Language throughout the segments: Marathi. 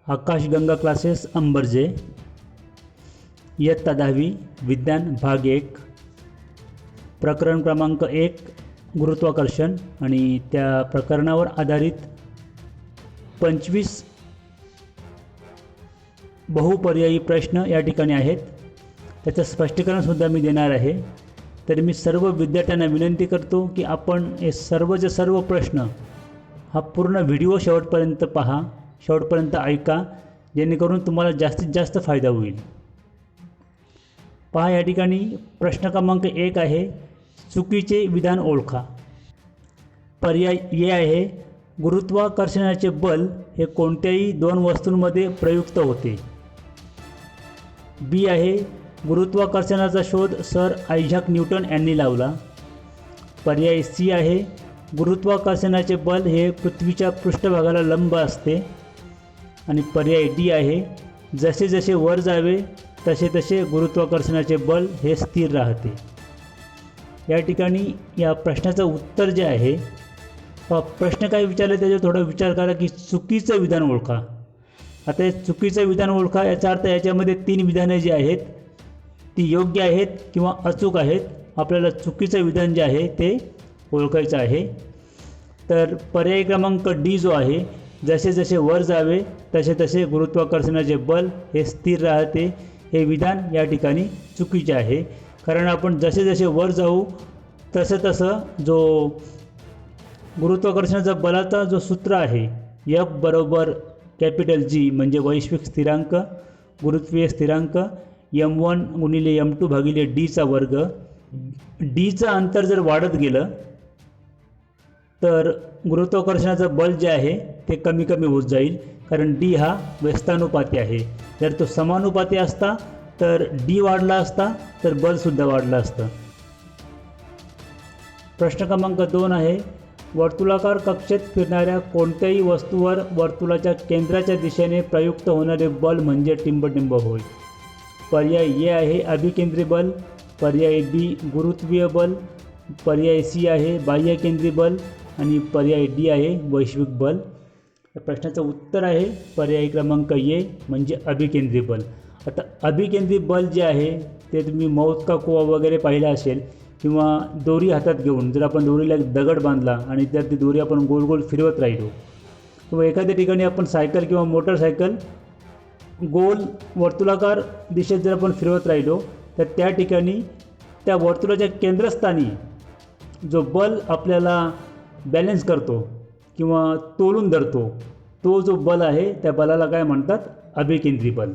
आकाशगंगा क्लासेस अंबर्जे, इयत्ता 10वी विज्ञान भाग 1, प्रकरण क्रमांक 1 गुरुत्वाकर्षण आणि त्या प्रकरणावर आधारित 25 बहुपर्यायी प्रश्न या ठिकाणी आहेत. त्याचं स्पष्टीकरणसुद्धा मी देणार आहे. तर मी सर्व विद्यार्थ्यांना विनंती करतो की आपण हे सर्वचे सर्व प्रश्न हा पूर्ण व्हिडिओ शेवटपर्यंत पहा, शेवटपर्यंत ऐका, जेणेकरून तुम्हाला जास्तीत जास्त फायदा होईल. पहा, या ठिकाणी प्रश्न क्रमांक 1 आहे, चुकीचे विधान ओळखा. पर्याय ए आहे, गुरुत्वाकर्षणाचे बल हे कोणत्याही दोन वस्तूंमध्ये प्रयुक्त होते. बी आहे, गुरुत्वाकर्षणाचा शोध सर आयझॅक न्यूटन यांनी लावला. पर्याय सी आहे, गुरुत्वाकर्षणाचे बल हे पृथ्वीच्या पृष्ठभागाला लंब असते. आणि पर्याय डी आहे, जसे जसे वर जावे तसे तसे गुरुत्वाकर्षणाचे बल हे स्थिर राहते. या ठिकाणी या प्रश्नाचं उत्तर जे आहे, प्रश्न काय विचारले त्याच्यावर थोडा विचार करा की चुकीचं विधान ओळखा. आता हे चुकीचं विधान ओळखा याचा अर्थ याच्यामध्ये 3 विधाने जी आहेत ती योग्य आहेत किंवा अचूक आहेत. आपल्याला चुकीचं विधान जे आहे ते ओळखायचं आहे. तर पर्याय क्रमांक डी जो आहे, जसे जसे वर जावे तसे तसे गुरुत्वाकर्षणाचे बल हे स्थिर राहते, हे विधान या ठिकाणी चुकीचे आहे. कारण आपण जसे जसे वर जाऊ तसं तसं जो गुरुत्वाकर्षणाचा बलाचा जो सूत्र आहे F बरोबर कॅपिटल G म्हणजे वैश्विक स्थिरांक गुरुत्वीय स्थिरांक m1 गुणिले m2 भागिले डीचा वर्ग. डीचं अंतर जर वाढत गेलं तर गुरुत्वाकर्षणाचं बल जे आहे ते कमी कमी होत जाईल, कारण डी हा व्यस्तानुपाती आहे. जर तो समानुपाती असता तर डी वाढला असता तर बलसुद्धा वाढलं असतं. प्रश्न क्रमांक 2 आहे, वर्तुळाकार कक्षेत फिरणाऱ्या कोणत्याही वस्तूवर वर्तुळाच्या केंद्राच्या दिशेने प्रयुक्त होणारे बल म्हणजे टिंबटिंब होय. पर्याय ए आहे अभिकेंद्री बल, पर्याय बी गुरुत्वीय बल, पर्याय सी आहे बाह्यकेंद्री बल आणि पर्याय डी आहे वैश्विक बल. या प्रश्नाचं उत्तर आहे पर्याय क्रमांक ए म्हणजे अभिकेंद्री बल. आता अभिकेंद्री बल जे आहे ते तुम्ही मौत का कुवा वगैरे पाहिला असेल, किंवा दोरी हातात घेऊन जर आपण दोरीला एक दगड बांधला आणि त्यात ती दोरी आपण गोल गोल फिरवत राहिलो, किंवा एखाद्या ठिकाणी आपण सायकल किंवा मोटरसायकल गोल वर्तुळाकार दिशेत जर आपण फिरवत राहिलो तर त्या ठिकाणी त्या वर्तुळाच्या केंद्रस्थानी जो बल आपल्याला बॅलन्स करतो किंवा तोलून धरतो, तो जो बल आहे त्या बलाला काय म्हणतात, अभिकेंद्री बल.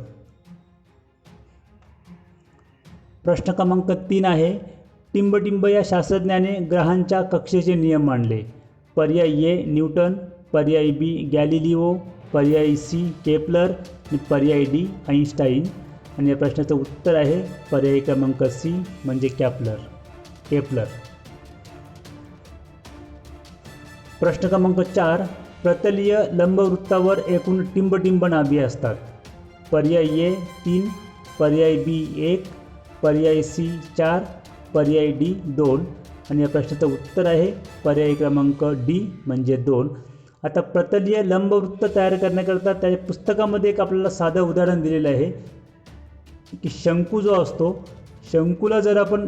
प्रश्न क्रमांक 3 आहे, टिंबटिंब या शास्त्रज्ञाने ग्रहांच्या कक्षेचे नियम मांडले. पर्याय ए न्यूटन, पर्याय बी गॅलिलिओ, पर्याय सी केपलर आणि पर्याय डी आईन्स्टाईन. आणि या प्रश्नाचं उत्तर आहे पर्याय क्रमांक सी म्हणजे केपलर. प्रश्न क्रमांक 4, प्रतलीय लंबवृत्तावर एकूण टिंबटिंब नाभी असतात. पर्याय ए 3, पर्याय बी 1, पर्याय सी 4, पर्याय डी 2. आणि या प्रश्नाचं उत्तर आहे पर्याय क्रमांक डी म्हणजे 2. आता प्रतलीय लंबवृत्त तयार करण्याकरता त्या पुस्तकामध्ये एक आपल्याला साधं उदाहरण दिलेलं आहे की शंकू जो असतो, शंकूला जर आपण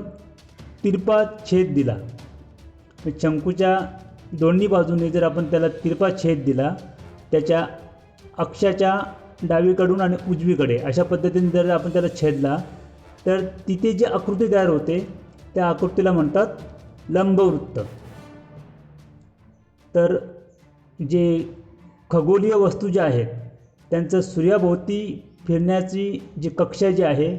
तिरपा छेद दिला, शंकूच्या दोन्ही बाजूने जर आपण त्याला तिरपा छेद दिला, त्याच्या अक्षाच्या डावीकडून आणि उजवीकडे अशा पद्धतीने जर आपण त्याला छेदला तर तिथे जी आकृती तयार होते त्या आकृतीला म्हणतात लंबवृत्त. तर जे खगोलीय वस्तू ज्या आहेत त्यांचं सूर्याभोवती फिरण्याची जी कक्षा जी आहे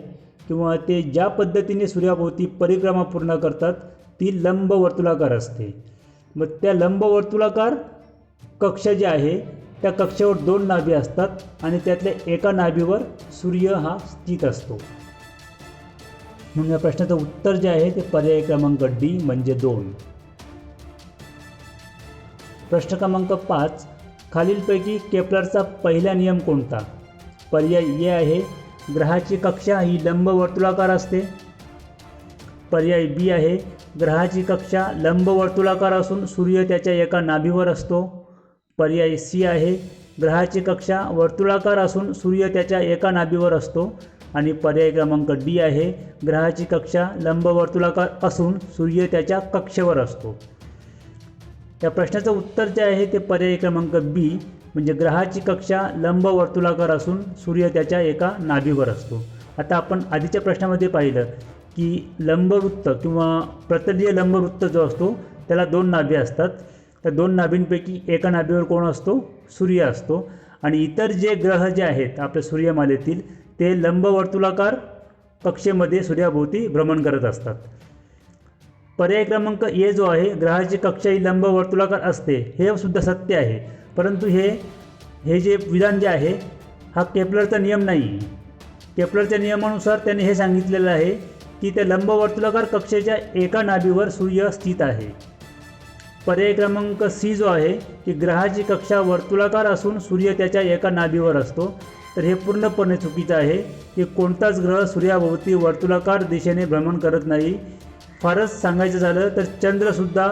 किंवा ते ज्या पद्धतीने सूर्याभोवती परिक्रमा पूर्ण करतात ती लंबवर्तुळाकार असते. मग त्या लंबवर्तुळाकार कक्षा जी आहे त्या कक्षेवर 2 नाभी असतात आणि त्यातल्या एका नाभीवर सूर्य हा स्थित असतो. म्हणून या प्रश्नाचं उत्तर जे आहे ते पर्याय क्रमांक डी म्हणजे 2. प्रश्न क्रमांक 5, खालीलपैकी केपलरचा पहिला नियम कोणता. पर्याय ए आहे ग्रहाची कक्षा ही लंबवर्तुळाकार असते. पर्याय बी आहे ग्रहाची कक्षा लंबवर्तुळाकार असून सूर्य त्याच्या एका नाभीवर असतो. पर्याय सी आहे ग्रहाची कक्षा वर्तुळाकार असून सूर्य त्याच्या एका नाभीवर असतो. आणि पर्याय क्रमांक डी आहे, ग्रहाची कक्षा लंबवर्तुळाकार असून सूर्य त्याच्या कक्षेवर असतो. या प्रश्नाचं उत्तर जे आहे ते पर्याय क्रमांक बी, म्हणजे ग्रहाची कक्षा लंबवर्तुळाकार असून सूर्य त्याच्या एका नाभीवर असतो. आता आपण आधीच्या प्रश्नामध्ये पाहिलं की लंबवृत्त किंवा प्रतलीय लंबवृत्त जो असतो त्याला 2 नाभी असतात. त्या 2 नाभींपैकी एका नाभीवर कोण असतो? सूर्य असतो. आणि इतर जे ग्रह जे आहेत आपल्या सूर्यमालेतील ते लंबवर्तुळाकार कक्षेमध्ये सूर्याभोवती भ्रमण करत असतात. पर्याय क्रमांक ए जो आहे, ग्रहाची कक्षा ही लंबवर्तुळाकार असते, हे सुद्धा सत्य आहे. परंतु हे जे विधान जे आहे हा केपलरचा नियम नाही. केपलरच्या नियमानुसार त्याने हे सांगितलेलं आहे की त्या लंबवर्तुळाकार कक्षेच्या एका नाभीवर सूर्य स्थित आहे. पर्याय क्रमांक सी जो आहे की ग्रहाची कक्षा वर्तुळाकार असून सूर्य त्याच्या एका नाभीवर असतो, तर हे पूर्णपणे चुकीचं आहे की कोणताच ग्रह सूर्याभोवती वर्तुळाकार दिशेने भ्रमण करत नाही. फारच सांगायचं झालं तर चंद्रसुद्धा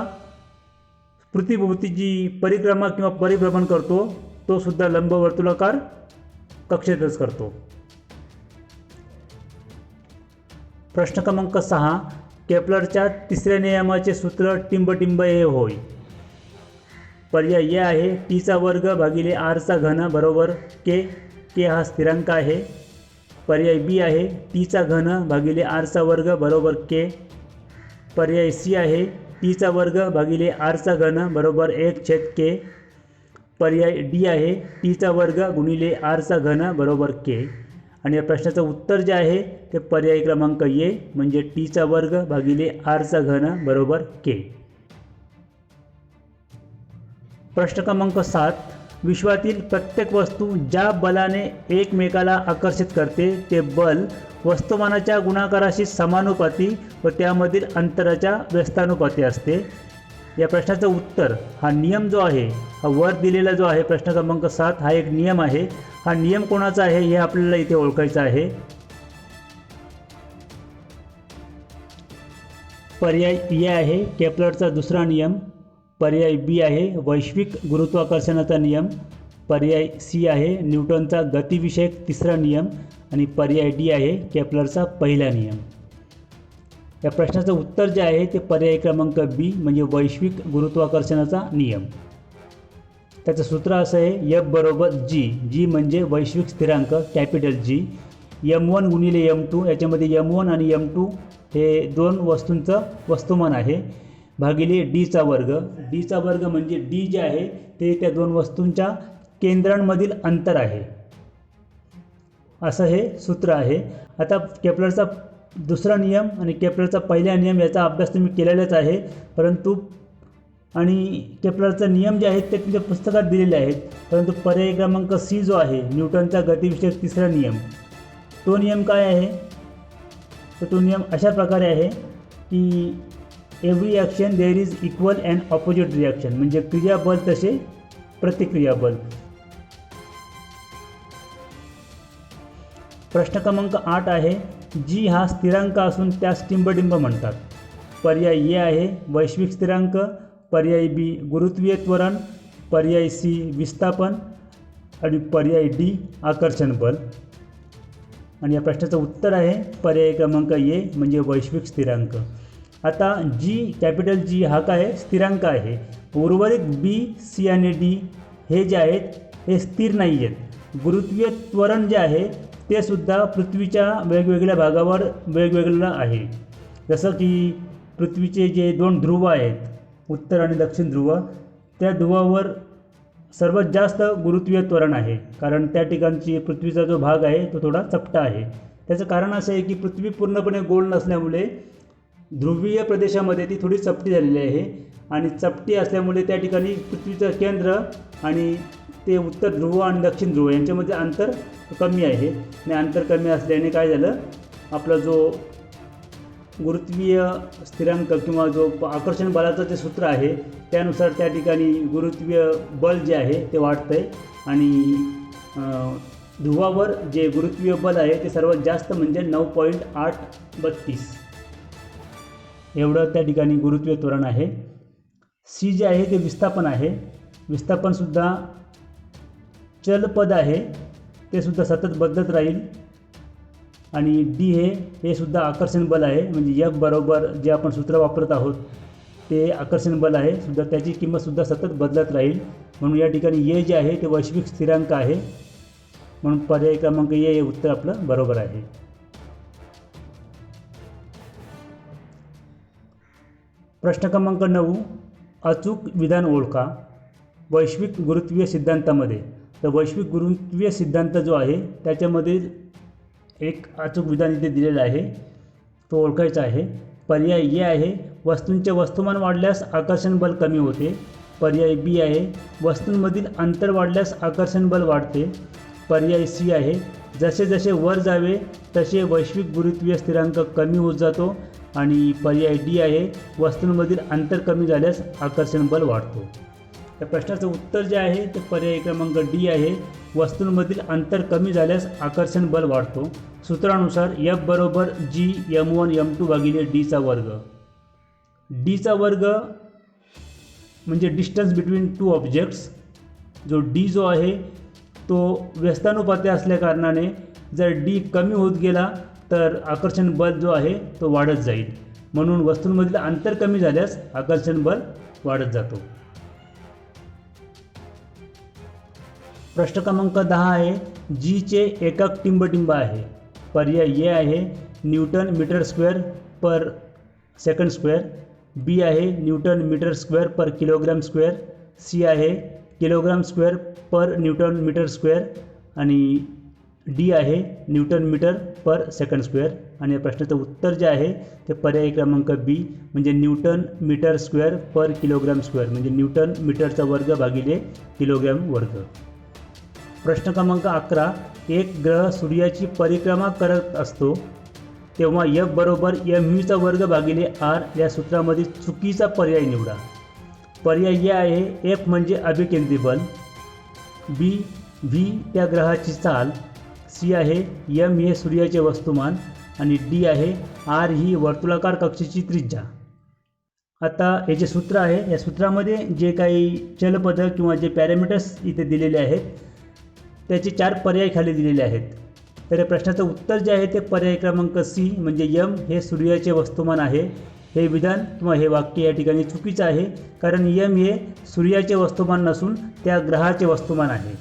पृथ्वीभोवती जी परिक्रमा किंवा परिभ्रमण करतो तो सुद्धा लंबवर्तुळाकार कक्षेतच करतो. प्रश्न क्रमांक 6, केपलरच्या तिसऱ्या नियमाचे सूत्र टिंबटिंब हे होय. पर्याय ए आहे, टीचा वर्ग भागिले आरचा घन बरोबर के. के हा स्थिरांक आहे. पर्याय बी आहे, टीचा घन भागिले आरचा वर्ग बरोबर के. पर्याय सी आहे, टीचा वर्ग भागिले आरचा घन बरोबर 1/k. पर्याय डी आहे, टीचा वर्ग गुणिले आरचा घन बरोबर के. आणि या प्रश्नाचं उत्तर जे आहे ते पर्याय क्रमांक ए, म्हणजे टीचा वर्ग भागिले आरचा घन बरोबर के. प्रश्न क्रमांक 7, विश्वातील प्रत्येक वस्तू ज्या बलाने एकमेकाला आकर्षित करते ते बल वस्तुमानाच्या गुणाकाराशी समानुपाती व त्यामधील अंतराच्या व्यस्तानुपाती असते. या प्रश्नाचं उत्तर, हा नियम जो आहे हा वर दिलेला जो आहे प्रश्न क्रमांक 7 हा एक नियम आहे. हा नियम कोणाचा आहे हे आपल्याला इथे ओळखायचं आहे. पर्याय ए आहे, केपलरचा दुसरा नियम. पर्याय बी आहे, वैश्विक गुरुत्वाकर्षणाचा नियम. पर्याय सी आहे, न्यूटनचा गतिविषयक तिसरा नियम. आणि पर्याय डी आहे, केपलरचा पहिला नियम. या प्रश्नाचं उत्तर जे आहे ते पर्याय क्रमांक बी, म्हणजे वैश्विक गुरुत्वाकर्षणाचा नियम. त्याचं सूत्र असं आहे, एफ बरोबर जी. जी म्हणजे वैश्विक स्थिरांक कॅपिटल जी. M1 गुणिले M2, याच्यामध्ये M1 आणि M2 हे 2 वस्तूंचं वस्तुमान आहे, भागिले डीचा वर्ग. डीचा वर्ग म्हणजे डी जे आहे ते त्या 2 वस्तूंच्या केंद्रांमधील अंतर आहे, असं हे सूत्र आहे. आता केपलरचा दुसरा नियम आणि केपलरचा पहिला नियम याचा अभ्यास तुम्ही केलेलाच आहे, परंतु आणि केपलरचा नियम जे आहेत ते तुमच्या पुस्तकात दिलेले आहेत. परंतु पर्याय क्रमांक सी जो आहे, न्यूटनचा गतिविषयक तिसरा नियम, तो नियम काय आहे? तर तो नियम अशा प्रकारे आहे की every action there is equal and opposite reaction, म्हणजे क्रियाबल तसे प्रतिक्रियाबल. प्रश्न क्रमांक 8 आहे, जी हा स्थिरांक असून त्यास टिंबटिंब म्हणतात. पर्याय ए आहे, वैश्विक स्थिरांक. पर्याय बी, गुरुत्वीय त्वरण. पर्याय सी, विस्थापन. आणि पर्याय डी, आकर्षण बल. आणि या प्रश्नाचं उत्तर आहे पर्याय क्रमांक ए, म्हणजे वैश्विक स्थिरांक. आता जी, कॅपिटल जी हा काय स्थिरांक आहे. उर्वरित बी, सी आणि डी हे जे आहेत हे स्थिर नाही आहेत. गुरुत्वीय त्वरण जे आहे ते सुद्धा पृथ्वीच्या वेगवेगळ्या भागावर वेगवेगळं आहे. जसं की पृथ्वीचे जे 2 ध्रुव आहेत, उत्तर आणि दक्षिण ध्रुव, त्या ध्रुवावर सर्वात जास्त गुरुत्वीय त्वरण आहे, कारण त्या ठिकाणची पृथ्वीचा जो भाग आहे तो थोडा चपटा आहे. त्याचं कारण असं आहे की पृथ्वी पूर्णपणे गोल नसल्यामुळे ध्रुवीय प्रदेशामध्ये ती थोडी चपटी झालेली आहे, आणि चपटी असल्यामुळे त्या ठिकाणी पृथ्वीचं केंद्र आणि ते उत्तर ध्रुव आणि दक्षिण ध्रुव यांच्यामध्ये अंतर कमी आहे. आणि अंतर कमी असल्याने काय झालं, आपला जो गुरुत्वीय स्थिरांक किंवा जो आकर्षण बलाचं जे सूत्र आहे त्यानुसार त्या ठिकाणी गुरुत्वीय बल जे आहे ते वाढतं आहे, आणि ध्रुवावर जे गुरुत्वीय बल आहे ते सर्वात जास्त म्हणजे 9.832 एवढं त्या ठिकाणी गुरुत्वीय त्वरण आहे. सी जे आहे ते विस्थापन आहे. विस्थापनसुद्धा चल पद आहे ते सुद्धा सतत बदलत राहील. आणि डी हे सुद्धा आकर्षण बल आहे, म्हणजे F बरोबर जे आपण सूत्र वापरत आहोत ते आकर्षण बल आहे सुद्धा, त्याची किंमतसुद्धा सतत बदलत राहील. म्हणून या ठिकाणी ए जे आहे ते वैश्विक स्थिरांक आहे, म्हणून पर्याय क्रमांक ए हे उत्तर आपलं बरोबर आहे. प्रश्न क्रमांक 9, अचूक विधान ओळखा. वैश्विक गुरुत्वीय सिद्धांतामध्ये, तर वैश्विक गुरुत्वीय सिद्धांत जो आहे त्याच्यामध्ये एक अचूक विधान इथे दिलेलं आहे, तो ओळखायचा आहे. पर्याय ए आहे, वस्तूंचे वस्तुमान वाढल्यास आकर्षण बल कमी होते. पर्याय बी आहे, वस्तूंमधील अंतर वाढल्यास आकर्षण बल वाढते. पर्याय सी आहे, जसे जसे वर जावे तसे वैश्विक गुरुत्वीय स्थिरांक कमी होत जातो. आणि पर्याय डी आहे, वस्तूंमधील अंतर कमी झाल्यास आकर्षण बल वाढतो. या प्रश्नाचं उत्तर जे आहे ते पर्याय क्रमांक डी आहे, वस्तूंमधील अंतर कमी झाल्यास आकर्षण बल वाढतो. सूत्रानुसार F बरोबर G m1 m2 भागिले डीचा वर्ग. डीचा वर्ग म्हणजे डिस्टन्स बिटवीन टू ऑब्जेक्ट्स. जो डी जो आहे तो व्यस्तानुपाती असल्या कारणाने जर डी कमी होत गेला तर आकर्षण बल जो आहे तो वाढत जाईल, म्हणून वस्तूंमधील अंतर कमी झाल्यास आकर्षण बल वाढत जातो. प्रश्न क्रमांक 10 आहे, जीचे एकक टिंबटिंब आहे. पर्याय ए आहे, न्यूटन मीटर स्क्वेअर पर सेकंड स्क्वेअर. बी आहे, न्यूटन मीटर स्क्वेअर पर किलोग्राम स्क्वेअर. सी आहे, किलोग्राम स्क्वेअर पर न्यूटन मीटर स्क्वेअर. आणि डी आहे, न्यूटन मीटर पर सेकंड स्क्वेअर. आणि या प्रश्नाचं उत्तर जे आहे ते पर्याय क्रमांक बी, म्हणजे न्यूटन मीटर स्क्वेअर पर किलोग्राम स्क्वेअर, म्हणजे न्यूटन मीटरचा वर्ग भागिले किलोग्राम वर्ग. प्रश्न क्रमांक 11, एक ग्रह सूर्याची परिक्रमा करत असतो तेव्हा F बरोबर mv चा वर्ग भागिले r या सूत्रामध्ये चुकीचा पर्याय निवडा. पर्याय ए आहे, F म्हणजे अभिकेंद्री बल. बी, व्ही त्या ग्रहाची चाल. सी आहे, m हे सूर्याचे वस्तुमान. आणि डी आहे, r ही वर्तुळाकार कक्षेची त्रिज्या. आता हे जे सूत्र आहे या सूत्रामध्ये जे काही चलपद किंवा जे पॅरामीटर्स इथे दिलेले आहेत त्याचे 4 पर्याय खाली दिलेले आहेत. तर या प्रश्नाचं उत्तर जे आहे ते पर्याय क्रमांक सी, म्हणजे m हे सूर्याचे वस्तुमान आहे. हे विधान किंवा हे वाक्य या ठिकाणी चुकीचं आहे, कारण m हे सूर्याचे वस्तुमान नसून त्या ग्रहाचे वस्तुमान आहे.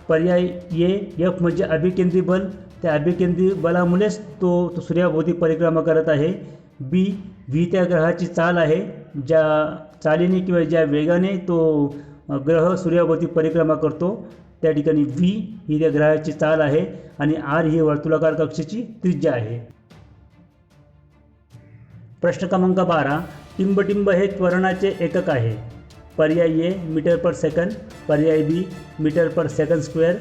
पर्याय ए, F म्हणजे अभिकेंद्री बल, त्या अभिकेंद्री बलामुळेच तो सूर्याभोवती परिक्रमा करत आहे. बी, व्ही त्या ग्रहाची चाल आहे, ज्या चालीने किंवा ज्या वेगाने तो ग्रह सूर्याभोवती परिक्रमा करतो त्या ठिकाणी व्ही ही त्या ग्रहाची चाल आहे. आणि r ही वर्तुळाकार कक्षेची त्रिज्या आहे. प्रश्न क्रमांक 12, टिंबटिंब हे त्वरणाचे एकक आहे. पर्याय ए, मीटर पर सेकंड. पर्याय बी, मीटर पर सेकंड स्क्वेअर.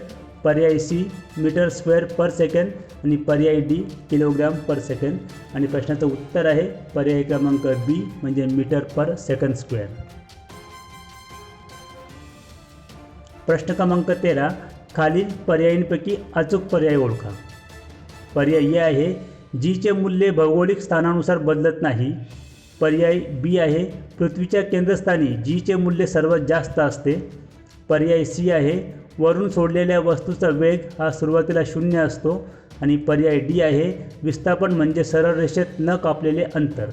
पर्याय सी, मीटर स्क्वेअर पर सेकंड. आणि पर्याय डी, किलोग्राम पर सेकंड. आणि प्रश्नाचं उत्तर आहे पर्याय क्रमांक बी, म्हणजे मीटर पर सेकंड स्क्वेअर. प्रश्न क्रमांक 13, खालील पर्यायींपैकी अचूक पर्याय ओळखा. पर्याय ए आहे, जीचे मूल्य भौगोलिक स्थानानुसार बदलत नाही. पर्याय बी आहे, पृथ्वीच्या केंद्रस्थानी जीचे मूल्य सर्वात जास्त असते. पर्याय सी आहे, वरून सोडलेल्या वस्तूचा वेग हा सुरुवातीला 0 असतो. आणि पर्याय डी आहे, विस्थापन म्हणजे सरळ रेषेत न कापलेले अंतर.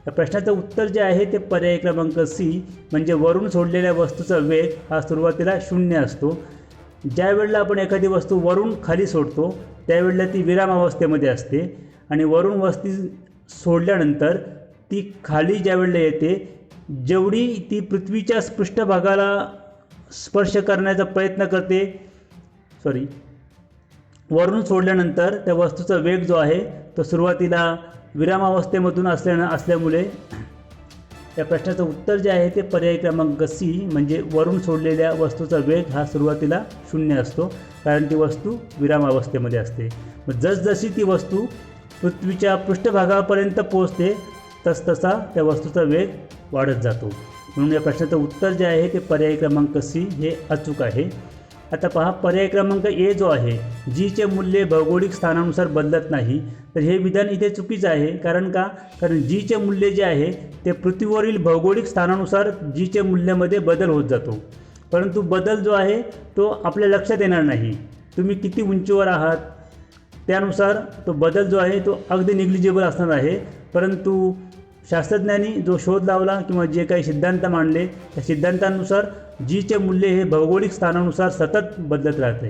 या प्रश्नाचं उत्तर जे आहे ते पर्याय क्रमांक सी, म्हणजे वरून सोडलेल्या वस्तूचा वेग हा सुरुवातीला 0 असतो. ज्या वेळेला आपण एखादी वस्तू वरून खाली सोडतो त्यावेळेला ती विरामावस्थेमध्ये असते. आणि वरून वस्तू सोडल्यानंतर ती खाली ज्या वेळेला येते, जेवढी ती पृथ्वीच्या पृष्ठभागाला स्पर्श करण्याचा प्रयत्न करते, वरून सोडल्यानंतर त्या वस्तूचा वेग जो आहे तो सुरुवातीला विरामावस्थेमधून असल्यामुळे या प्रश्नाचं उत्तर जे आहे ते पर्याय क्रमांक सी, म्हणजे वरून सोडलेल्या वस्तूचा वेग हा सुरुवातीला 0 असतो, कारण ती वस्तू विरामावस्थेमध्ये असते. मग जसजशी ती वस्तू पृथ्वीच्या पृष्ठभागापर्यंत पोहोचते तसतसा त्या वस्तूचा वेग वाढत जातो. म्हणून या प्रश्नाचं उत्तर जे आहे ते पर्याय क्रमांक सी हे अचूक आहे. आता पहा, पर्याय क्रमांक ए जो आहे, जीचे मूल्य भौगोलिक स्थानानुसार बदलत नाही, तर हे विधान इथे चुकीचं आहे. कारण जीचे मूल्य जे आहे ते पृथ्वीवरील भौगोलिक स्थानानुसार जीचे मूल्यामध्ये बदल होत जातो. परंतु बदल जो आहे तो आपल्या लक्षात येणार नाही. तुम्ही किती उंचीवर आहात त्यानुसार तो बदल जो आहे तो अगदी निग्लिजिबल असणार आहे. परंतु शास्त्रज्ञांनी जो शोध लावला किंवा जे काही सिद्धांत मांडले त्या सिद्धांतानुसार जीचे मूल्य हे भौगोलिक स्थानानुसार सतत बदलत राहते.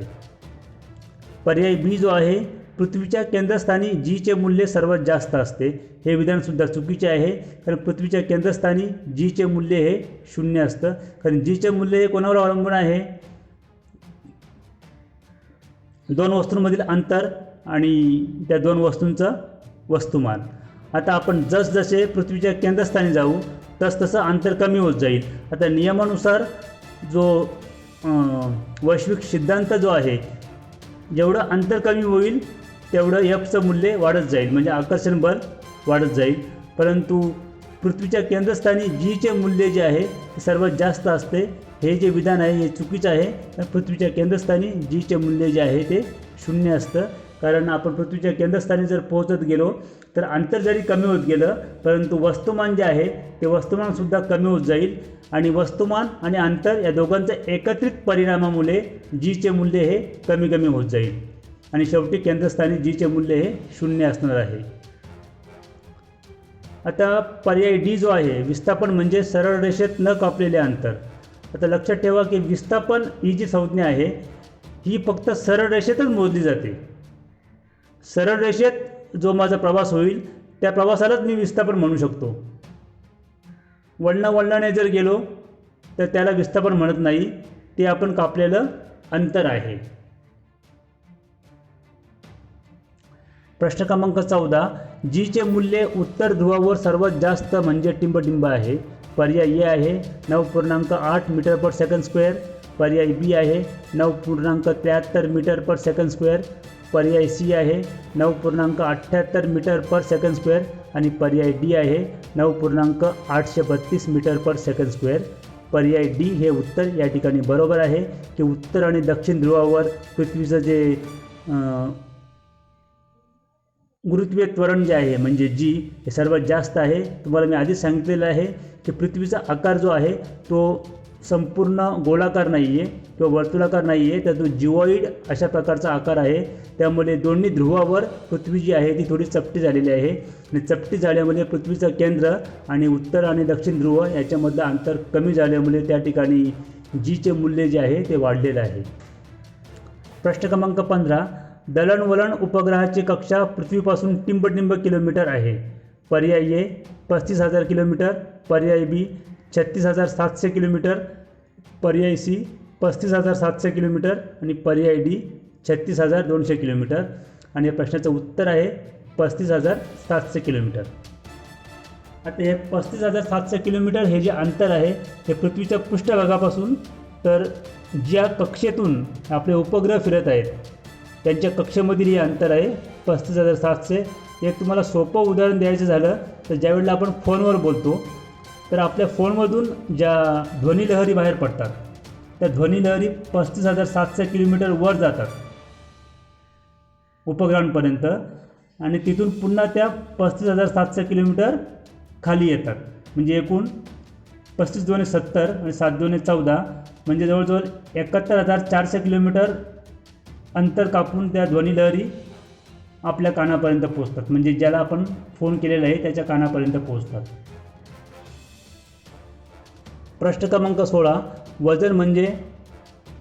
पर्याय बी जो आहे, पृथ्वीच्या केंद्रस्थानी जीचे मूल्य सर्वात जास्त असते. हे विधानसुद्धा चुकीचे आहे, कारण पृथ्वीच्या केंद्रस्थानी जीचे मूल्य हे 0 असतं. कारण जीचे मूल्य हे कोणावर अवलंबून आहे? दोन वस्तूंमधील अंतर आणि त्या दोन वस्तूंचं वस्तुमान. आता आपण जसजसे पृथ्वीच्या केंद्रस्थानी जाऊ तसतसं अंतर कमी होत जाईल. आता नियमानुसार जो वैश्विक सिद्धांत जो आहे, जेवढं अंतर कमी होईल तेवढं एफचं मूल्य वाढत जाईल, म्हणजे आकर्षण बल वाढत जाईल. परंतु पृथ्वीच्या केंद्रस्थानी जीचे मूल्य जे आहे ते सर्वात जास्त असते. हे जे विधान आहे हे चुकीचं आहे. पृथ्वीच्या केंद्रस्थानी जीचे मूल्य जे आहे ते 0 असतं. कारण आपण पृथ्वीच्या केंद्रस्थानी जर पोहोचत गेलो तर अंतर जरी कमी होत गेलं, परंतु वस्तुमान जे आहे ते वस्तुमानसुद्धा कमी होत जाईल. आणि वस्तुमान आणि अंतर या दोघांच्या एकत्रित परिणामामुळे जीचे मूल्य हे कमी कमी होत जाईल आणि शेवटी केंद्रस्थानी जीचे मूल्य हे 0 असणार आहे. आता पर्याय डी जो आहे, विस्थापन म्हणजे सरळ रेषेत न कापलेले अंतर. आता लक्षात ठेवा की विस्थापन ही जी संज्ञा आहे ही फक्त सरळ रेषेतच मोजली जाते. सरळ रेषेत जो माझा प्रवास होईल त्या प्रवासालाच मी विस्थापन म्हणू शकतो. वळणाने जर गेलो तर त्याला विस्थापन म्हणत नाही, ते आपण कापलेलं अंतर आहे. प्रश्न क्रमांक 14, जीचे मूल्य उत्तर ध्रुवावर सर्वात जास्त म्हणजे टिंबटिंब आहे. पर्याय ए आहे 9.8 मीटर पर सेकंड स्क्वेअर. पर्याय बी आहे 9.73 मीटर पर सेकंड स्क्वेअर. पर्याय सी आहे 9.78 मीटर पर सेकंड स्क्वेअर आणि पर्याय डी आहे 9.832 मीटर पर सेकंड स्क्वेअर. पर्याय डी हे उत्तर या ठिकाणी बरोबर आहे की उत्तर आणि दक्षिण ध्रुवावर पृथ्वीचं जे गुरुत्वीय त्वरण जे आहे म्हणजे जी हे सर्वात जास्त आहे. तुम्हाला मी आधीच सांगितलेलं आहे की पृथ्वीचा आकार जो आहे तो संपूर्ण गोलाकार नाही आहे किंवा वर्तुळाकार नाही आहे, तर तो जिओइड अशा प्रकारचा आकार आहे. त्यामुळे दोन्ही ध्रुवावर पृथ्वी जी आहे ती थोडी चपटी झालेली आहे आणि चपटी झाल्यामुळे पृथ्वीचं केंद्र आणि उत्तर आणि दक्षिण ध्रुव याच्यामधलं अंतर कमी झाल्यामुळे त्या ठिकाणी जीचे मूल्य जे आहे ते वाढलेलं आहे. प्रश्न क्रमांक 15, दळणवळण उपग्रहाची कक्षा पृथ्वीपासून टिंबटिंब किलोमीटर आहे. पर्याय ए 35,000 किलोमीटर. पर्याय बी 36,700 किलोमीटर. पर्याय सी 35,700 किलोमीटर आणि पर्याय डी 36,200 किलोमीटर. आणि या प्रश्नाचं उत्तर आहे 35,700 किलोमीटर. आता हे 35,700 किलोमीटर हे जे अंतर आहे हे पृथ्वीच्या पृष्ठभागापासून तर ज्या कक्षेतून आपले उपग्रह फिरत आहेत त्यांच्या कक्षेमधील हे अंतर आहे 35,700. एक तुम्हाला सोपं उदाहरण द्यायचं झालं तर ज्यावेळेला आपण फोनवर बोलतो तर आपल्या फोनमधून ज्या ध्वनिलहरी बाहेर पडतात त्या ध्वनिलहरी 35,700 किलोमीटर वर जातात उपग्रहांपर्यंत आणि तिथून पुन्हा त्या 35,700 किलोमीटर खाली येतात. म्हणजे एकूण 35 दुणे 70 आणि 7 दुणे 14 म्हणजे जवळजवळ 71,400 किलोमीटर अंतर कापून त्या ध्वनिलहरी आपल्या कानापर्यंत पोहोचतात. म्हणजे ज्याला आपण फोन केलेला आहे त्याच्या कानापर्यंत पोहोचतात. प्रश्न क्रमांक 16, वजन म्हणजे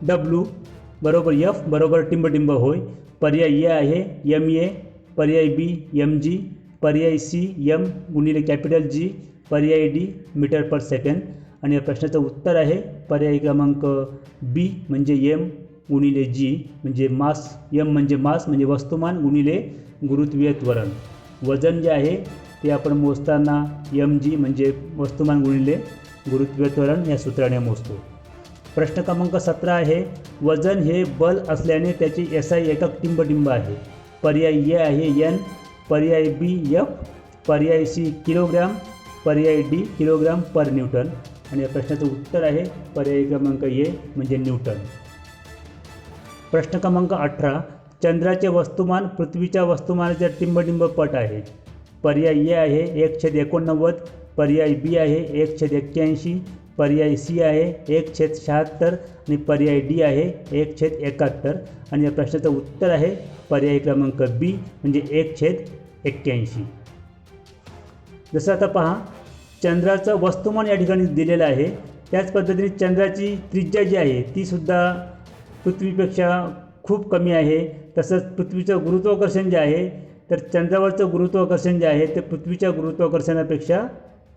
W बरोबर F बरोबर टिंबटिंब होय. पर्याय ए आहे MA. पर्याय बी MG. पर्याय सी M गुणिले कॅपिटल G. पर्याय डी मीटर पर सेकंड. आणि या प्रश्नाचं उत्तर आहे पर्याय क्रमांक बी म्हणजे M गुणिले G म्हणजे मास. M म्हणजे मास म्हणजे वस्तुमान गुणिले गुरुत्वीय त्वरण. वजन जे आहे ते आपण मोजताना MG म्हणजे वस्तुमान गुणिले गुरुत्वीय त्वरण या सूत्राने मोजतो. प्रश्न क्रमांक 17 आहे, वजन हे बल असल्याने त्याची SI एकक टिंबटिंब आहे. पर्याय ए आहे N. पर्याय बी F. पर्याय सी किलोग्राम. पर्याय डी किलोग्राम पर न्यूटन. आणि या प्रश्नाचं उत्तर आहे पर्याय क्रमांक ए म्हणजे न्यूटन. प्रश्न क्रमांक 18, चंद्राचे वस्तुमान पृथ्वीच्या वस्तुमानाच्या टिंबटिंब पट आहे. पर्याय ए आहे 1/89. पर्याय बी आहे 1/81. पर्याय सी आहे 1/76 आणि पर्याय डी आहे 1/71 आणि या प्रश्नाचं उत्तर आहे पर्याय क्रमांक बी म्हणजे 1/81. जसं आता पहा, चंद्राचं वस्तुमान या ठिकाणी दिलेलं आहे. त्याच पद्धतीने चंद्राची त्रिज्या जी आहे तीसुद्धा पृथ्वीपेक्षा खूप कमी आहे. तसंच पृथ्वीचं गुरुत्वाकर्षण जे आहे तर चंद्रावरचं गुरुत्वाकर्षण जे आहे ते पृथ्वीच्या गुरुत्वाकर्षणापेक्षा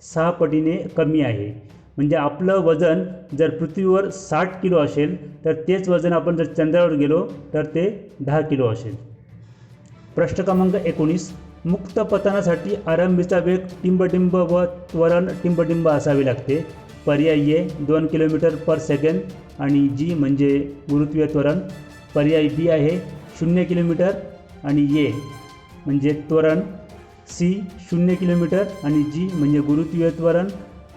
6 पटीने कमी आहे. म्हणजे आपलं वजन जर पृथ्वीवर 60 किलो असेल तर तेच वजन आपण जर चंद्रावर गेलो तर ते 10 किलो असेल. प्रश्न क्रमांक 19. मुक्त पतनासाठी आरंभीचा वेग टिंबटिंब व त्वरण टिंबटिंब असावे लागते. पर्याय ए 2 किलोमीटर पर सेकंद आणि जी म्हणजे गुरुत्वीय त्वरण. पर्याय बी आहे 0 किलोमीटर आणि ए म्हणजे त्वरण. सी 0 किलोमीटर आणि जी म्हणजे गुरुत्वीय त्वरण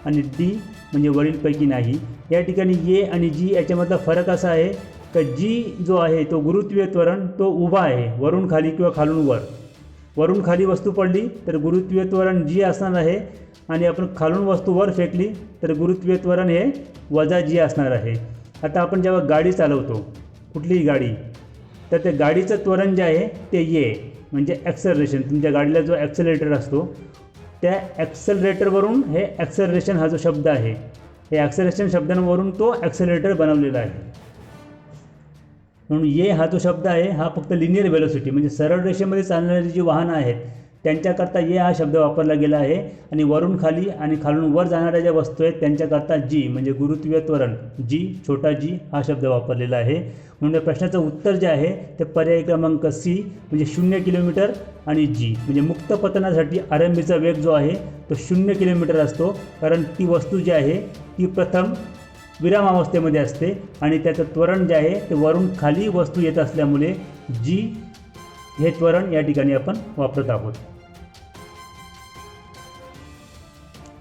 आणि डी म्हणजे वरीलपैकी नाही. या ठिकाणी ए आणि जी याच्यामधला फरक असा आहे तर जी जो आहे तो गुरुत्वीय त्वरण तो उभा आहे, वरून खाली किंवा खालून वर. वरून खाली वस्तू पडली तर गुरुत्वीय त्वरण जी असणार आहे आणि आपण खालून वस्तू वर फेकली तर गुरुत्वीय त्वरण हे वजा जी असणार आहे. आता आपण जेव्हा गाडी चालवतो कुठलीही गाडी तर त्या गाडीचं त्वरण जे आहे ते ए म्हणजे ॲक्सेलरेशन. तुमच्या गाडीला जो ॲक्सेलरेटर असतो त्या ॲक्सेलरेटरवरून हे ॲक्सेलरेशन हा जो शब्द आहे हे ॲक्सेलरेशन शब्दांवरून तो ॲक्सेलरेटर बनवलेला आहे. म्हणून ए हा जो शब्द आहे हा फक्त लिनियर वेलोसिटी म्हणजे सरळ रेषेमध्ये चालणारी जी वाहनं आहेत त्यांच्याकरता ए हा शब्द वापरला गेला आहे आणि वरून खाली आणि खालून वर जाणाऱ्या ज्या वस्तू आहेत त्यांच्याकरता जी म्हणजे गुरुत्वीय त्वरण जी छोटा जी हा शब्द वापरलेला आहे. म्हणून या प्रश्नाचं उत्तर जे आहे ते पर्याय क्रमांक सी म्हणजे 0 किलोमीटर आणि जी म्हणजे मुक्त पतनासाठी आरंभीचा वेग जो आहे तो 0 किलोमीटर असतो. कारण ती वस्तू जी आहे ती प्रथम विरामावस्थेमध्ये असते आणि त्याचं त्वरण जे आहे ते वरून खाली वस्तू येत असल्यामुळे जी हे त्वरण या ठिकाणी आपण वापरत आहोत.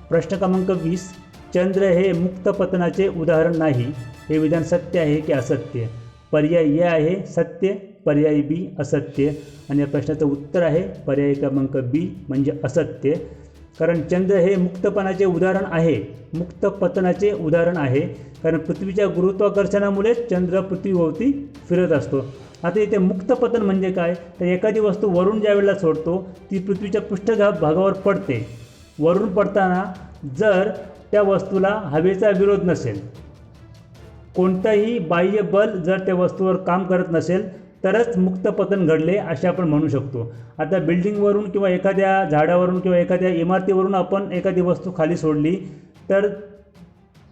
प्रश्न क्रमांक 20. चंद्र हे मुक्त पतनाचे उदाहरण नाही हे विधान सत्य आहे की असत्य. पर्याय ए आहे सत्य, पर्याय बी असत्य आणि या प्रश्नाचं उत्तर आहे पर्याय क्रमांक बी म्हणजे असत्य. कारण चंद्र हे मुक्तपणाचे उदाहरण आहे, मुक्त पतनाचे उदाहरण आहे. कारण पृथ्वीच्या गुरुत्वाकर्षणामुळे चंद्र पृथ्वीभोवती फिरत असतो. आता इथे मुक्त पतन म्हणजे काय तर एखादी वस्तू वरून ज्या वेळेला सोडतो ती पृथ्वीच्या पृष्ठभागावर पडते. वरून पडताना जर त्या वस्तूला हवेचा विरोध नसेल, कोणतंही बाह्य बल जर त्या वस्तूवर काम करत नसेल तरच मुक्त पतन घडले असे आपण म्हणू शकतो. आता बिल्डिंगवरून किंवा एखाद्या झाडावरून किंवा एखाद्या इमारतीवरून आपण एखादी वस्तू खाली सोडली तर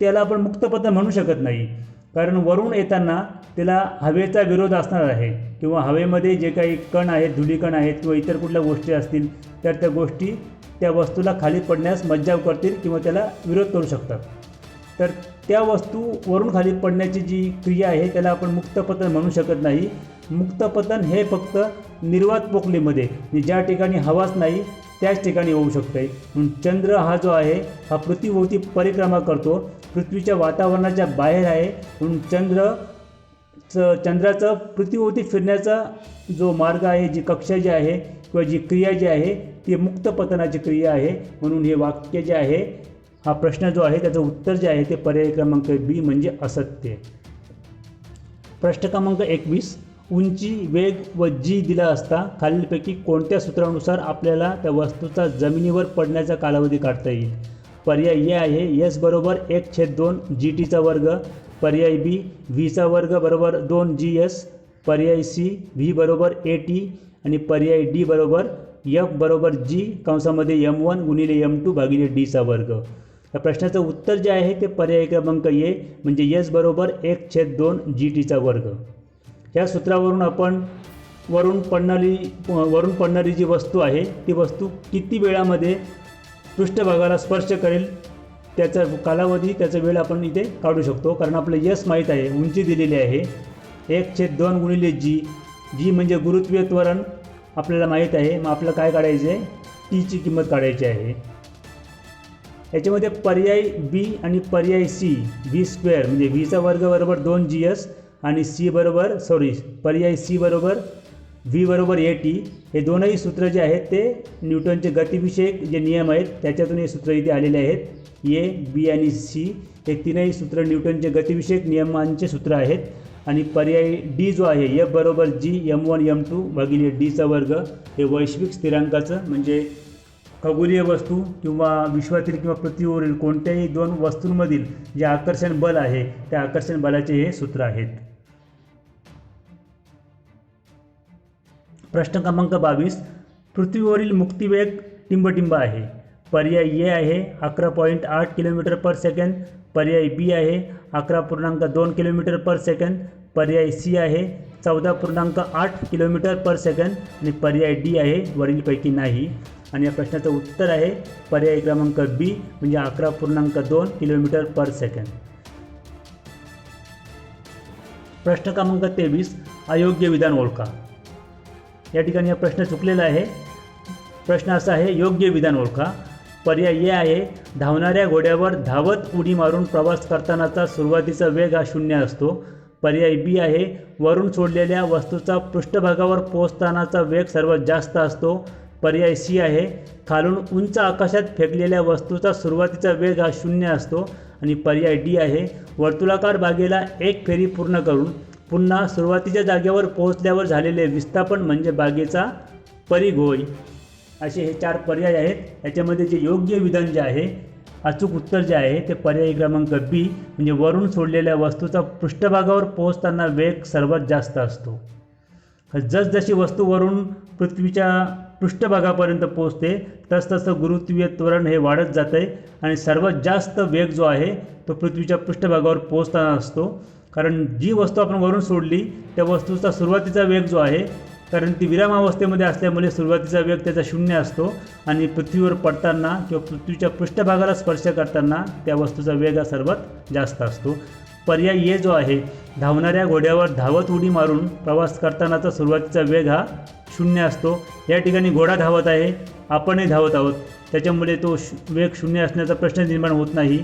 त्याला आपण मुक्त पतन म्हणू शकत नाही. कारण वरून येताना त्याला हवेचा विरोध असणार आहे किंवा हवेमध्ये जे काही कण आहेत, धुलीकण आहेत किंवा इतर कुठल्या गोष्टी असतील तर त्या गोष्टी त्या वस्तूला खाली पडण्यास मज्जाव करतील किंवा त्याला विरोध करू शकतात. तर त्या वस्तू वरून खाली पडण्याची जी क्रिया आहे त्याला आपण मुक्तपतन म्हणू शकत नाही. मुक्तपतन हे फक्त निर्वात पोकळीमध्ये ज्या ठिकाणी हवाच नाही त्याच ठिकाणी होऊ शकते. म्हणून चंद्र हा जो आहे हा पृथ्वीभोवती परिक्रमा करतो, पृथ्वीच्या वातावरणाच्या बाहेर आहे. म्हणून चंद्राचं पृथ्वीभोवती फिरण्याचा जो मार्ग आहे, जी कक्षा जी आहे किंवा जी क्रिया जी आहे ती मुक्तपतनाची क्रिया आहे. म्हणून हे वाक्य जे आहे हा प्रश्न जो आहे त्याचं उत्तर जे आहे ते पर्याय क्रमांक बी म्हणजे असत्य. प्रश्न क्रमांक 21. उंची, वेग व जी दिला असता खालीलपैकी कोणत्या सूत्रानुसार आपल्याला त्या वस्तूचा जमिनीवर पडण्याचा कालावधी काढता येईल. पर्याय ए आहे एस बरोबर 1/2 GT चा वर्ग. पर्याय बी व्हीचा वर्ग बरोबर 2 GS. पर्याय सी व्ही बरोबर AT आणि पर्याय डी बरोबर एफ बरोबर जी कंसामध्ये M1 गुणिले M2 भागिले D चा वर्ग. या प्रश्नाचं उत्तर जे आहे ते पर्याय क्रमांक ए म्हणजे एस बरोबर 1/2 GT चा वर्ग. या सूत्रावरून आपण वरून पडणारी जी वस्तू आहे ती वस्तू किती वेळामध्ये पृष्ठभागाला स्पर्श करेल त्याचा कालावधी त्याचा वेळ आपण इथे काढू शकतो. कारण आपलं यस माहीत आहे, उंची दिलेली आहे 1/2 गुणिले जी म्हणजे गुरुत्वीय त्वरण आपल्याला माहीत आहे. मग आपल्याला काय काढायचं आहे, टीची किंमत काढायची आहे. याच्यामध्ये पर्याय बी आणि पर्याय सी V² म्हणजे व्हीचा वर्ग बरोबर 2 GS आणि पर्याय सी बरोबर व्ही बरोबर AT हे दोनही सूत्र जे आहेत ते न्यूटनचे गतिविषयक जे नियम आहेत त्याच्यातून हे सूत्र इथे आलेले आहेत. ए, बी आणि सी हे तीनही सूत्र न्यूटनचे गतिविषयक नियमांचे सूत्र आहेत. आणि पर्याय डी जो आहे एफ बरोबर जी m1 m2 भागिले डीचा वर्ग हे वैश्विक स्थिरांकाचं म्हणजे खगोलीय वस्तू किंवा विश्वातील किंवा पृथ्वीवरील कोणत्याही दोन वस्तूंमधील जे आकर्षण बल आहे त्या आकर्षण बलाचे हे सूत्र आहेत. प्रश्न क्रमांक 22. पृथ्वीवरील मुक्तिवेग टिंबटिंब आहे. पर्याय ए आहे 11.8 किलोमीटर पर सेकंद, पर्याय बी आहे 11.2 किलोमीटर पर सेकंद, पर्याय सी आहे 14.8 किलोमीटर पर सेकंद आणि पर्याय डी आहे वरीलपैकी नाही. आणि या प्रश्नाचं उत्तर आहे पर्याय क्रमांक बी म्हणजे 11.2 किलोमीटर पर सेकंद. प्रश्न क्रमांक 23. अयोग्य विधान ओळखा. या ठिकाणी हा प्रश्न चुकलेला आहे. प्रश्न असा आहे योग्य विधान ओळखा. पर्याय ए आहे धावणाऱ्या घोड्यावर धावत उडी मारून प्रवास करतानाचा सुरुवातीचा वेग हा 0 असतो. पर्याय बी आहे वरून सोडलेल्या वस्तूचा पृष्ठभागावर पोहोचतानाचा वेग सर्वात जास्त असतो. पर्याय सी आहे खालून उंच आकाशात फेकलेल्या वस्तूचा सुरुवातीचा वेग हा 0 असतो. आणि पर्याय डी आहे वर्तुळाकार बागेला एक फेरी पूर्ण करून पुन्हा सुरुवातीच्या जागेवर पोहोचल्यावर झालेले विस्थापन म्हणजे बागेचा परिघ होय. असे हे 4 पर्याय आहेत. याच्यामध्ये जे योग्य विधान जे आहे अचूक उत्तर जे आहे ते पर्याय क्रमांक बी म्हणजे वरून सोडलेल्या वस्तूचा पृष्ठभागावर पोहोचताना वेग सर्वात जास्त असतो. जसजशी वस्तू वरून पृथ्वीच्या पृष्ठभागापर्यंत पोहोचते तसतसं गुरुत्वीय त्वरण हे वाढत जाते आणि सर्वात जास्त वेग जो आहे तो पृथ्वीच्या पृष्ठभागावर पोहोचताना असतो. कारण जी वस्तू आपण वरून सोडली त्या वस्तूचा सुरुवातीचा वेग जो आहे कारण ती विरामावस्थेमध्ये असल्यामुळे सुरुवातीचा वेग त्याचा 0 असतो आणि पृथ्वीवर पडताना किंवा पृथ्वीच्या पृष्ठभागाला स्पर्श करताना त्या वस्तूचा वेग हा सर्वात जास्त असतो. पर्याय ए जो आहे धावणाऱ्या घोड्यावर धावत उडी मारून प्रवास करतानाचा सुरुवातीचा वेग हा 0 असतो. या ठिकाणी घोडा धावत आहे, आपणही धावत आहोत, त्याच्यामुळे तो वेग 0 असण्याचा प्रश्न निर्माण होत नाही.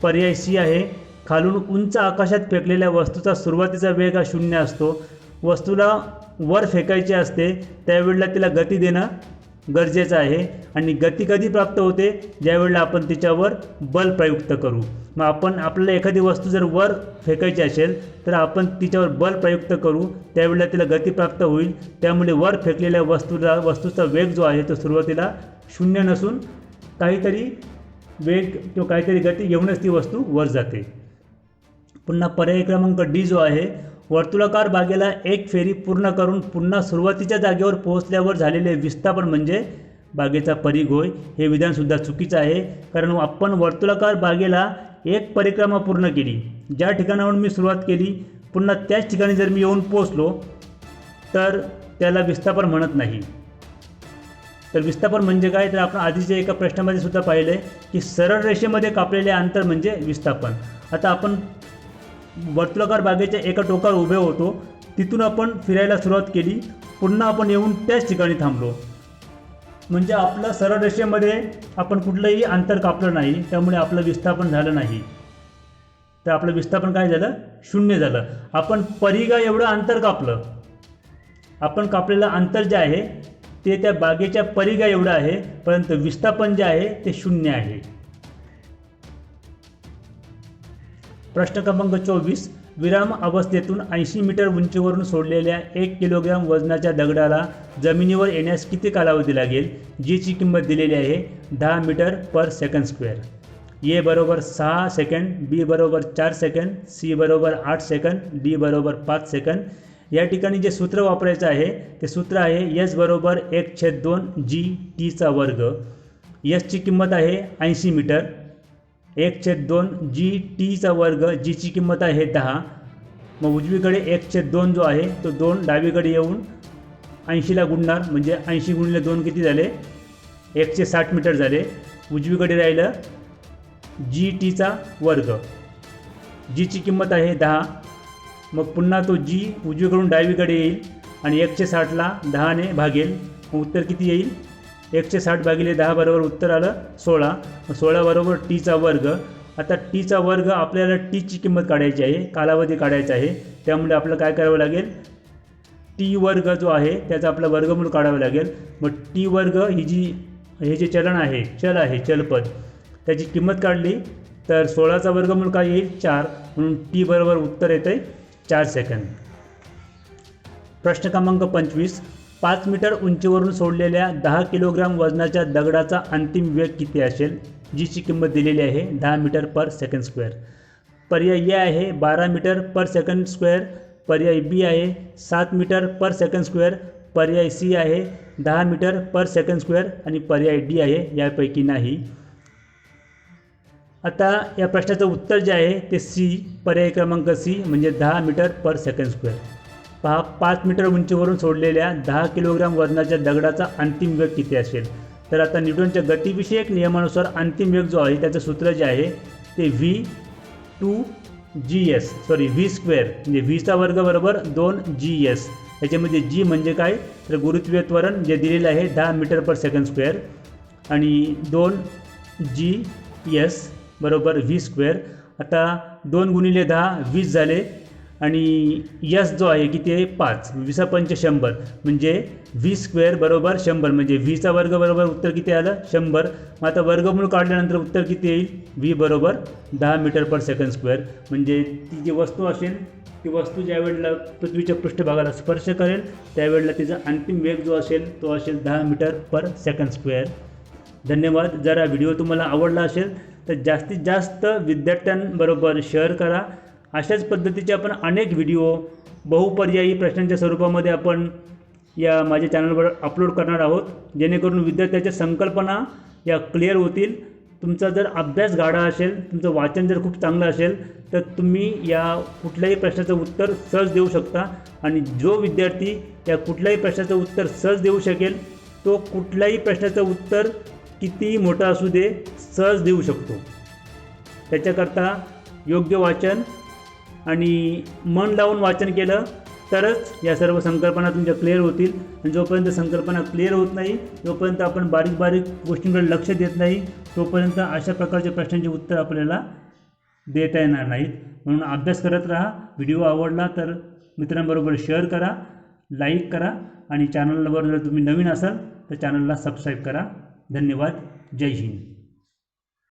पर्याय सी आहे खालून उंच आकाशात फेकलेल्या वस्तूचा सुरुवातीचा वेग हा 0 असतो. वस्तूला वर फेकायचे असते त्यावेळेला तिला गती देणं गरजेचं आहे आणि गती कधी प्राप्त होते ज्यावेळेला आपण तिच्यावर बल प्रयुक्त करू. मग आपल्याला एखादी वस्तू जर वर फेकायची असेल तर आपण तिच्यावर बल प्रयुक्त करू त्यावेळेला तिला गती प्राप्त होईल. त्यामुळे वर फेकलेल्या वस्तूचा वेग जो आहे तो सुरुवातीला 0 नसून काहीतरी वेग किंवा काहीतरी गती घेऊनच ती वस्तू वर जाते. पुन्हा पर्याय क्रमांक डी जो आहे वर्तुळाकार बागेला एक फेरी पूर्ण करून पुन्हा सुरुवातीच्या जागेवर पोहोचल्यावर झालेले विस्थापन म्हणजे बागेचा परिघ होय. हे विधानसुद्धा चुकीचं आहे कारण आपण वर्तुळाकार बागेला एक परिक्रमा पूर्ण केली, ज्या ठिकाणावरून मी सुरुवात केली पुन्हा त्याच ठिकाणी जर मी येऊन पोहोचलो तर त्याला विस्थापन म्हणत नाही. तर विस्थापन म्हणजे काय तर आपण आधीच्या एका प्रश्नामध्ये सुद्धा पाहिलं आहे की सरळ रेषेमध्ये कापलेले अंतर म्हणजे विस्थापन. आता आपण वर्तुळाकार बागेच्या एका टोकावर उभे होतो, तिथून आपण फिरायला सुरुवात केली, पुन्हा आपण येऊन त्याच ठिकाणी थांबलो म्हणजे आपलं सरळ रेषेमध्ये आपण कुठलंही अंतर कापलं नाही, त्यामुळे आपलं विस्थापन झालं नाही. तर आपलं विस्थापन काय झालं 0 झालं. आपण परिघा एवढं अंतर कापलं, आपण कापलेलं अंतर जे आहे ते त्या बागेच्या परिघा एवढं आहे परंतु विस्थापन जे आहे ते 0 आहे. प्रश्न क्रमांक 24. विराम अवस्थेतून 80 मीटर उंचीवरून सोडलेल्या 1 किलोग्राम वजनाच्या दगडाला जमिनीवर येण्यास किती कालावधी लागेल, जीची किंमत दिलेली आहे 10 मीटर पर सेकंड स्क्वेअर. ए बरोबर 6 सेकंड, बी बरोबर 4 सेकंड, सी बरोबर 8 सेकंड, डी बरोबर 5 सेकंड. या ठिकाणी जे सूत्र वापरायचं आहे ते सूत्र आहे एस बरोबर 1/2 जी टीचा वर्ग. एसची किंमत आहे 80 मीटर, 1/2 जी टीचा वर्ग, जीची किंमत आहे 10. मग उजवीकडे 1/2 जो आहे तो 2 डावीकडे येऊन 80ला गुणणार म्हणजे 80 गुणिले 2 किती झाले 160 मीटर झाले. उजवीकडे राहिलं जी टीचा वर्ग, जीची किंमत आहे 10. मग पुन्हा तो जी उजवीकडून डावीकडे येईल आणि 160ला 10ने भागेल. मग उत्तर किती येईल 160 भागिले 10 बरोबर उत्तर आलं 16. 16 बरोबर टीचा वर्ग. आता टीचा वर्ग आपल्याला टीची किंमत काढायची आहे, कालावधी काढायचा आहे, त्यामुळे आपल्याला काय करावं लागेल टी वर्ग जो आहे त्याचा आपलं वर्गमूळ काढावं लागेल. मग टी वर्ग हे जे चलन आहे चल आहे चलपद त्याची किंमत काढली तर 16चा वर्गमूळ काय येईल 4, म्हणून टी बरोबर उत्तर येतं आहे 4 सेकंद. प्रश्न क्रमांक 25. 5 मीटर उंचीवरून सोडलेल्या 10 किलोग्राम वजनाच्या दगडाचा अंतिम वेग किती असेल? जीची किंमत दिलेली आहे 10 मीटर पर सेकंड स्क्वेअर. पर्याय ए आहे 12 मीटर पर सेकंड स्क्वेअर, पर्याय बी आहे 7 मीटर पर सेकंड स्क्वेअर, पर्याय सी आहे 10 मीटर पर सेकंड स्क्वेअर आणि पर्याय डी आहे यापैकी नाही. आता या प्रश्नाचं उत्तर जे आहे ते सी, पर्याय क्रमांक सी म्हणजे 10 मीटर पर सेकंड स्क्वेअर. पहा, 5 मीटर उंचीवरून सोडलेल्या 10 किलोग्राम वजनाच्या दगडाचा अंतिम वेग किती असेल? तर आता न्यूटनच्या गतिविषयक नियमानुसार अंतिम वेग जो आहे त्याचं सूत्र जे आहे ते V2GS V स्क्वेअर म्हणजे व्हीचा वर्ग बरोबर 2GS. याच्यामध्ये जी म्हणजे काय तर गुरुत्वीय त्वरण जे दिलेलं आहे 10 मीटर पर सेकंड स्क्वेअर आणि 2GS बरोबर व्ही स्क्वेअर. आता 2 गुणिले 10 20 झाले आणि यस जो आहे किती आहे 5, 20 पंच 100 म्हणजे व्ही स्क्वेअर बरोबर 100 म्हणजे व्हीचा वर्ग बरोबर उत्तर किती आलं 100. मग आता वर्गमूळ काढल्यानंतर उत्तर किती येईल व्ही बरोबर 10 मीटर पर सेकंड स्क्वेअर. म्हणजे ती जी वस्तू असेल ती वस्तू ज्या वेळेला पृथ्वीच्या पृष्ठभागाला स्पर्श करेल त्यावेळेला तिचा अंतिम वेग जो असेल तो असेल 10 मीटर पर सेकंड स्क्वेअर. धन्यवाद. जर हा व्हिडिओ तुम्हाला आवडला असेल तर जास्तीत जास्त विद्यार्थ्यांबरोबर शेअर करा. अशाच पद्धतीचे आपण अनेक व्हिडिओ बहुपर्यायी प्रश्नांच्या स्वरूपामध्ये आपण या माझ्या चॅनलवर अपलोड करणार आहोत, जेणेकरून विद्यार्थ्याच्या संकल्पना या क्लिअर होतील. तुमचा जर अभ्यास गाढा असेल, तुमचं वाचन जर खूप चांगलं असेल तर तुम्ही या कुठल्याही प्रश्नाचं उत्तर सहज देऊ शकता. आणि जो विद्यार्थी या कुठल्याही प्रश्नाचं उत्तर सहज देऊ शकेल तो कुठल्याही प्रश्नाचं उत्तर कितीही मोठं असू दे सहज देऊ शकतो. त्याच्याकरता योग्य वाचन आणि मन लावून वाचन केलं तरच या सर्व संकल्पना तुमच्या क्लिअर होतील. आणि जोपर्यंत संकल्पना क्लिअर होत नाही, जोपर्यंत आपण बारीक बारीक गोष्टींकडे लक्ष देत नाही, तोपर्यंत अशा प्रकारच्या प्रश्नांची उत्तर आपल्याला देता येणार नाहीत. म्हणून अभ्यास करत राहा. व्हिडिओ आवडला तर मित्रांबरोबर शेअर करा, लाईक करा आणि चॅनलवर जर तुम्ही नवीन असाल तर चॅनलला सबस्क्राईब करा. धन्यवाद. जय हिंद.